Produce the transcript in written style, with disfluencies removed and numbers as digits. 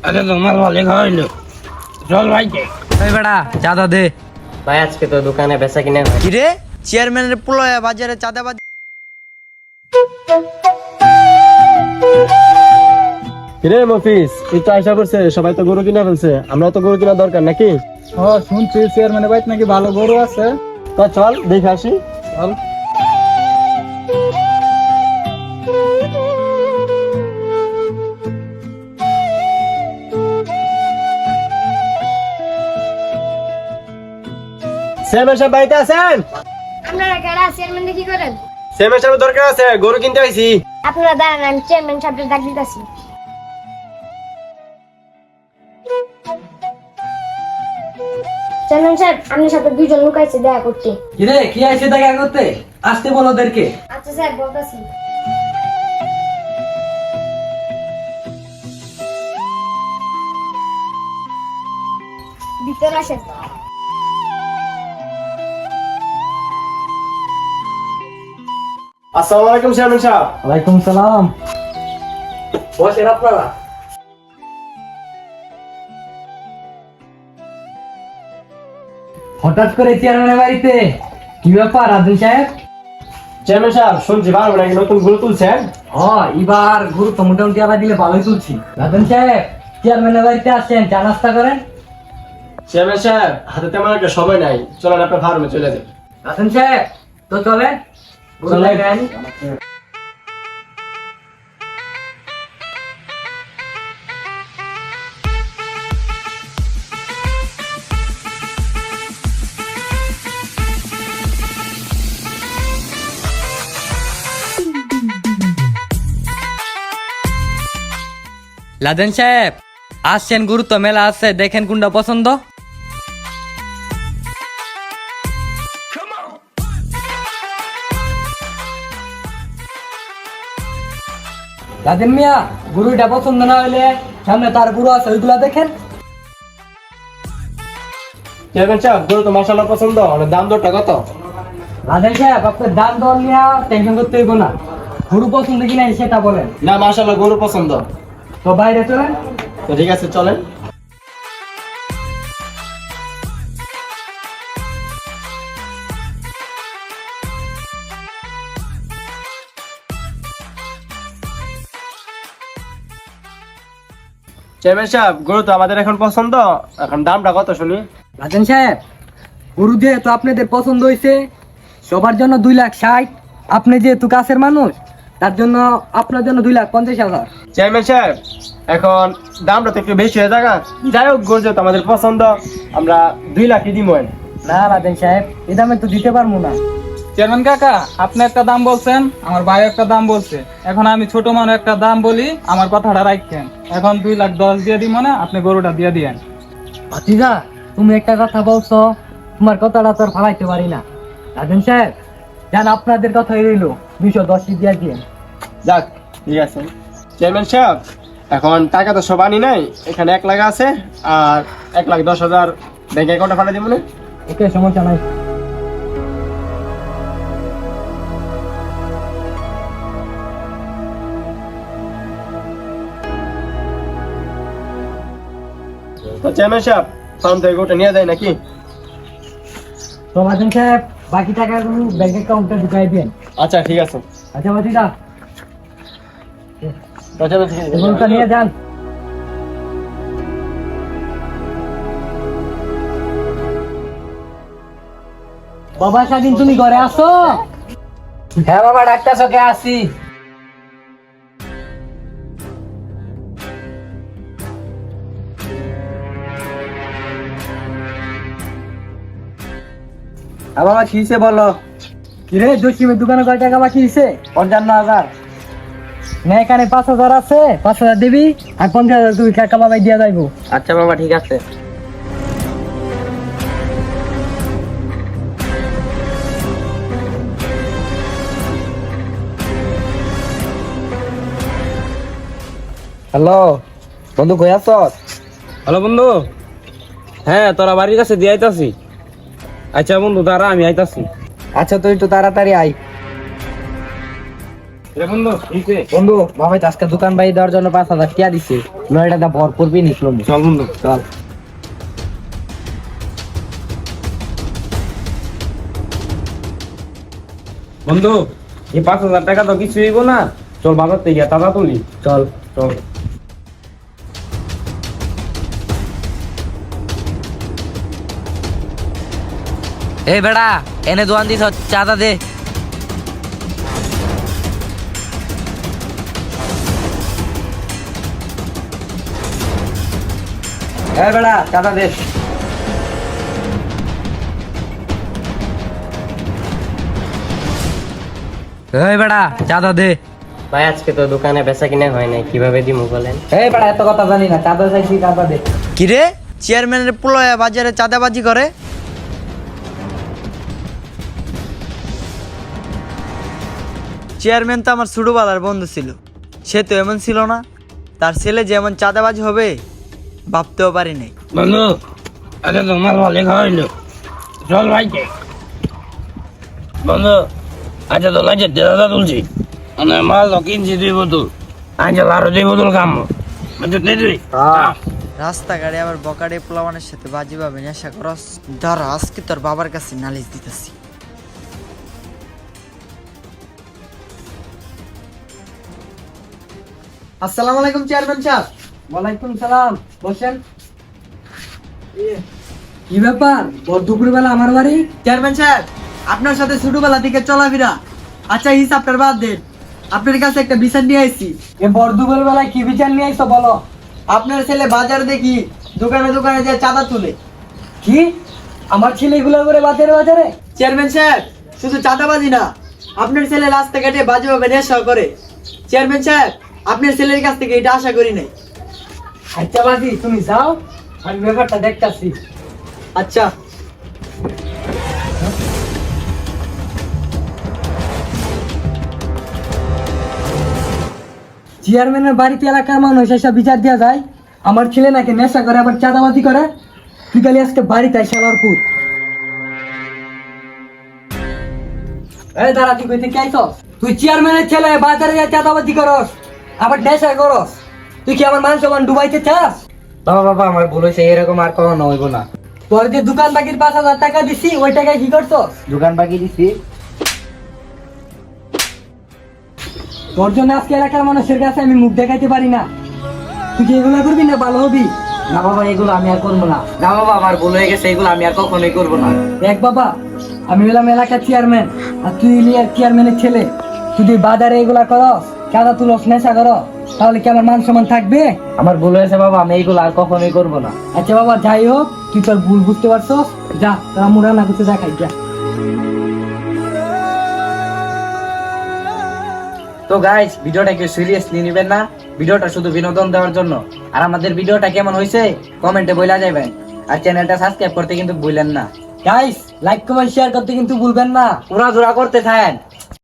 আরে তোমার ভালো খাওয়াইলো চল ভাই এই বেটা চাঁদা দে। ভাই আজকে তো দোকানে বেচা কিনে হয়। কি রে চেয়ারম্যানের পোলায় বাজারে চাঁদাবাজি? কিরে মফিস তুই তো আশা করছে সবাই তো গরু কিনা ফেলছে, আমরা তো গরু কিনা দরকার নাকি? শুনছি চেয়ারম্যানের বাড়িতে নাকি ভালো গরু আছে। তো চল দেখে আসি। চল। চেয়ারম্যান সাহেব বাড়িতে আছেন? আপনারা কারা চেয়ারম্যান কি করেন? চেয়ারম্যান সাহেব দরকার আছে, গরু কিনতে আইছি। আপনারা দাঁড়ান, আমি চেয়ারম্যান সাহেবের ডাক দিতেছি। চেয়ারম্যান সাহেব, আপনার সাথে দুইজন লোক আছে দেখা করতে। কি রে কি আইছে দেখা করতে? আসতে বলো ওদেরকে। আচ্ছা স্যার, বলতেছি। ভিতরে আসেন। আসসালামু আলাইকুম চেয়ারম্যান সাহেব। ওয়ালাইকুম সালাম। বসেন আপনারা। হঠাৎ করে চেয়ারম্যানের বাড়িতে কি ব্যাপার রাজন সাহেব? চেয়ারম্যান সাহেব শুনছি ভালো নাকি নতুন গরু তুলছেন? এবার গুরু তো মোটামুটি আবার দিলে ভালোই তুলছি। রাজন সাহেব চেয়ারম্যানের বাড়িতে আসছেন, চা নাস্তা করেন। চেয়ারম্যান সাহেব হাতে তেমন একটা সময় নাই, চলেন আপনার ফার্মে চলে যান। রাজন সাহেব তো চলেন। চলেন। লাদেন সাহেব আসছেন, গুরুত্ব মেলা আছে, দেখেন কোনটা পছন্দ। লাদেন মিয়া গুরুটা পছন্দ না হইলে সামনে তার গুরু আছে, ওইগুলা দেখেন। চেয়ারম্যান সাহেব গরু তো মাশাআল্লাহ পছন্দ, আর দাম দরটা কত? লাদেন সাহেব আপনার দাম দর নিয়ে টেনশন করতে হইব না, গুরু পছন্দ কিনা সেটা বলেন। না মাশাআল্লাহ গরু পছন্দ। তো বাইরে চলেন। তো ঠিক আছে চলেন। চেয়ারম্যান সাহেব গরু তো আমাদের এখন পছন্দ, এখন দামটা কত শুনি? লাদেন সাহেব গুরু যেহেতু আপনাদের পছন্দ হয়েছে, সবার জন্য 2,60,000। আপনি যেহেতু কাছের মানুষ, তার জন্য আপনার জন্য 2,50,000। চেয়ারম্যান সাহেব এখন দামটা তো একটু বেশি হয়ে যাক, যাই হোক গরু যেহেতু আমাদের পছন্দ, আমরা 2 লাখই দিব। না লাদেন সাহেব এই দামে তো দিতে পারবো না। চেয়ারম্যান কাকা, আপনি একটা দাম বলছেন, আমার ভাই একটা দাম বলছে, এখন আমি ছোট মানুষ একটা দাম বলি, আমার কথাটা রাখছেন। এখন 2,10,000 দিয়ে দিব না, আপনি গরুটা দিয়ে দিয়েন। ভাতিজা তুমি একটা কথা বলছো, তোমার কথাটা তো আর ফালাইতে পারি না। লাদেন সাহেব জান আপনাদের কথাই রইলো, 210 দিয়ে দিয়ে। যাক ঠিক আছে। চেয়ারম্যান সাহেব এখন টাকা তো সব আনি নাই, এখানে 1 লাখ আছে, আর 1,10,000 ব্যাংক অ্যাকাউন্টে পাঠিয়ে দিব না? ওকে সমস্যা নাই। তো চেয়ারম্যান সাহেব ফার্ম থেকে গরুটা নিয়ে যায় নাকি? তো লাদেন সাহেব বাকি টাকাগুলো ব্যাংক অ্যাকাউন্টে ঢুকাই দিন। আচ্ছা ঠিক আছে। আচ্ছা ভাতিজা তো চেয়ারম্যান ঠিক আছে। গরুটা নিয়ে যান। বাবা স্বাধীন তুমি ঘরে আসো? হ্যাঁ বাবা ডাক্তার চোখে আসি। বাবা কিসে বলো? কিরে জসিমের দোকানে কয় টাকা বাকি দিছে? 55,000। না এখানে 5,000 আছে, 5,000 দিবি আর 50,000 তুই কাকা বাবাই দিয়া যাইবো। আচ্ছা বাবা ঠিক আছে। হ্যালো বন্ধু, কই আছস? হ্যালো বন্ধু, হ্যাঁ তোরা বাড়ির কাছে দিয়ে আইতাছি। আচ্ছা বন্ধু দাঁড়া, আমি আইতাছি। আচ্ছা তুই একটু তাড়াতাড়ি আয়। রে বন্ধু ঠিকই বন্ধু বাবা তো আজকে দোকান বাড়ি দেওয়ার জন্য 5,000 টাকা দিছে নয়টা ভরপুর বি নিছিল চল বন্ধু চল বন্ধু এই 5,000 টাকা তো কিছু হইব না, চল বাজার থেকে টাকা তুলি। চল চল এই বেড়া এনে দোয়ান দিছ চাঁদা দে এই বেড়া চাঁদা দে এই বেড়া চাঁদা দে ভাই আজকে তো দোকানে বেচা কিনা হয় নাই, কিভাবে দিমু বলেন? এই বেড়া এত কথা জানি না চাঁদা চাইছি চাঁদা দে কিরে চেয়ারম্যানের পোলয়া বাজারে চাঁদাবাজি করে? চেয়ারম্যান তো আমার ছোটবেলার বন্ধু ছিল, সে তো এমন ছিল না। তার ছেলে যেমন চাঁদাবাজি হবে ভাবতেও পারি নাই। বন্ধু আচ্ছা তোমার ভালো লেখা হইলো, চল ভাইকে বন্ধু। আচ্ছা তো লাগছে টাকা তুলছি, মানে মাল তো কিনছি 2 বোতল, আচ্ছা আরো 2 বোতল কাম আচ্ছা দে তুই। রাস্তাঘাটে আবার বকাড়ে পোলাওয়ানের সাথে বাজি পাবে নেশা করস, ধর আজকে তোর বাবার কাছে নালিশ দিতেছি। আসসালামু আলাইকুম চেয়ারম্যান সাহেব। ওয়ালাইকুম সালাম, বসেন। কি ব্যাপার বড় দুপুরবেলা আমার বাড়ি? চেয়ারম্যান সাহেব আপনার সাথে ছোটবেলা থেকে চলাফেরা, আচ্ছা হিসাবটার বাদ দেন। আপনার কাছে একটা বিচার নিয়ে আইছি। এ বড় দুপুরবেলা কি বিচার নিয়ে আইছো বলো? আপনার ছেলে বাজার দেখি দোকানে দোকানে যে চাঁদা তুলে। কি আমার ছেলে এগুলো করে বাজারে বাজারে? চেয়ারম্যান সাহেব শুধু চাঁদাবাজি না, আপনার ছেলে রাস্তাঘাটে বাজেভাবে নেশা করে। চেয়ারম্যান সাহেব আপনার ছেলের কাছ থেকে এটা আশা করি নাই। আচ্ছা বাজি তুমি যাও, আমি ব্যাপারটা দেখতাছি। আচ্ছা চেয়ারম্যানের বাড়িতে এলাকার মানুষ এসব বিচার দেওয়া যায়? আমার ছেলে নাকি নেশা করে আবার চাঁদাবাজি করে? তুই খালি আজকে বাড়িতে আই শালার পুত। এই দাঁড়া, তুই কইতে কি আইছস? তুই চেয়ারম্যানের ছেলে বাজারে যা চাঁদাবাজি করস আবার নেশা করস, তুই কি আমার মান সম্মান ডুবাইতে চাস? বাবা বাবা আমার ভুল হয়েছে, এরকম আর কখনো হইব না। তোর যে দোকান বাকির 5,000 টাকা দিছি ওই টাকায় কি করছস? দোকান বাকি দিছি তোর জন্য আজকে এলাকার মানুষের কাছে আমি মুখ দেখাইতে পারি না। তুই কি এগুলো করবি না ভালো হবি? না বাবা এগুলো আমি আর করবো না। না বাবা আমার ভুল হয়ে গেছে, এগুলো আমি আর কখনোই করবো না। দেখ বাবা আমি হলাম এলাকার চেয়ারম্যান আর তুই হলি আর চেয়ারম্যানের ছেলে। তুই বাজারে এগুলা করস, চাঁদা তুলস, নেশা করস, তাহলে কি আমার মান সম্মান থাকবে? আমার ভুল হয়েছে বাবা, আমি এইগুলো আর কখনোই করবো না। আচ্ছা বাবা যাই হোক, তুই তোর ভুল বুঝতে পারছস, যা তোরা মুরা না কিছু দেখাই যা। তো গাইস ভিডিওটা কেউ সিরিয়াসলি নেবেন না, ভিডিওটা শুধু বিনোদন দেওয়ার জন্য। আর আমাদের ভিডিওটা কেমন হয়েছে কমেন্টে বইলা যাবেন, আর চ্যানেলটা সাবস্ক্রাইব করতে কিন্তু ভুলেন না। গাইস লাইক কমেন্ট শেয়ার করতে কিন্তু ভুলবেন না, উড়াধুরা করতে থাকেন।